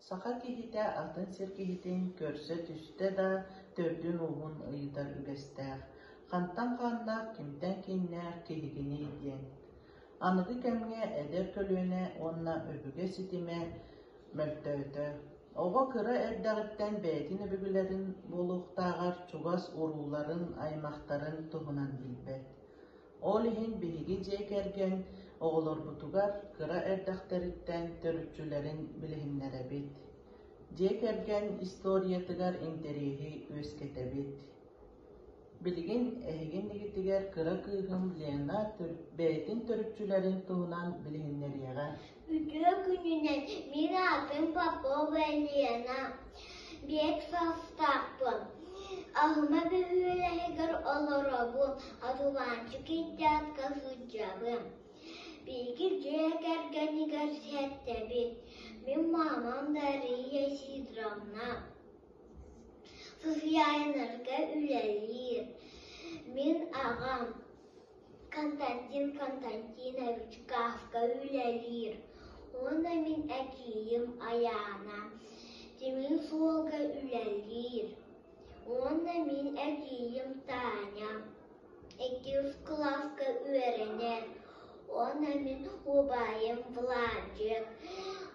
Sağa kihite атын сиркихитин көрсө түстө да төрдүн уһун ыйытар үгэстээх. Хантан хааннаах кимтэн киннээх киһигини диэн. Аныгы кэмҥэ эдэр көлүөнэ уонна өбүгэ ситимэ мөлтөөтө. Оҕо кыра эрдэҕиттэн бэйэтин өбүгүлэрин буолуохтааҕар чугас урууларын, аймахтарын туһунан билбэт. Ол иһин биһиги дьиэ кэргэн оҕолорбутугар кыра эрдэхтэриттэн төрүччүлэрин билиһиннэрэбит. Дьиэ кэргэн историятыгар интериэһи үөскэтэбит. Билигин эһигин нигитигэр кыра кыыһым Лена бэйэтин төрүччүлэрин туһунан билиһиннэриэҕэ. Ütüö күнүнен мин атын Попова Лена. Биэк састаппын. Ахыма бөһүөлэһигэр олоробун, атулаанчы киттаатка сылдьабым. Биги дьиэ кэргэнигэр сэттэбит. Мин мамам Дарья Сидоровна. Софьянырга үлэлиир. Мин ағам Константин Константинович Кафка үлэлиир. Онда мин әкиим Аяна. Тимин Суолга үлэлиир. Онда мин әкиим Таня. 2 класска үөрэнер. Онда мин убайым Владик.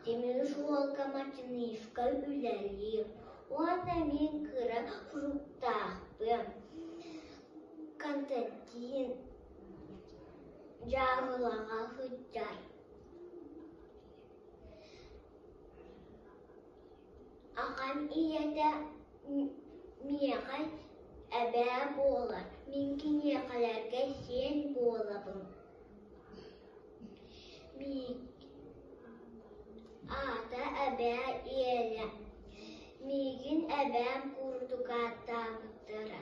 Тимин Суолга Матинивка үлэлиир. Онда мин кыра фруктахпым. Константин жагылага хыджар. Ағам иеде миэҕэ эбээ буолар. Мин киниэхэлэргэ сен буолабым. Ата эбээ иелэ. Мигин эбээм курдугааттаабыттара.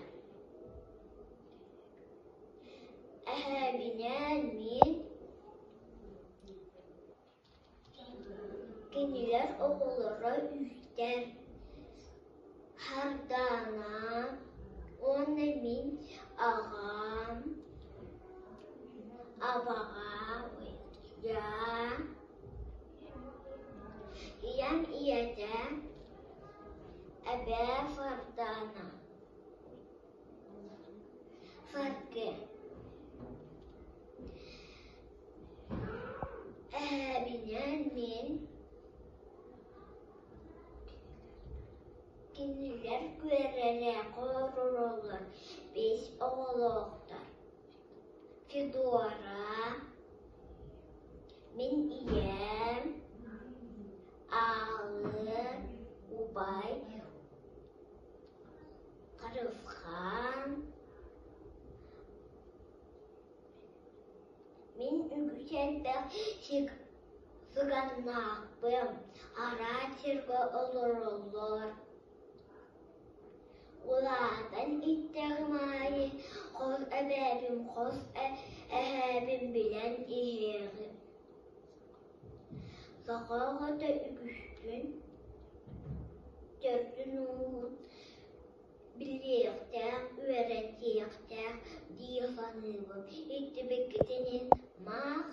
Эһээбинэн мин кинилэр оҕолоро үстэр хардаана. Онна мин аҕам абаҕа иям иэтэ эбээ фардаана. Фаргэ эһээбинэн мин кинилэр күөрэлээ коророллар 5 оҕолооҕтар. Федора, мин ием, Алы, Убай, Карыфхан. Мин үгүсэлбэх сыганнаахпым. Араатиргэ олороллор. Улаатан иттэгимааи хос эбээбим хос эһээбим билэн иһиэҕи. Сахаҕата үгүстүн төрдүн уһун билиэхтээх, үөрэттиэхтээх дии саныыбым. Иттибиккитинин маах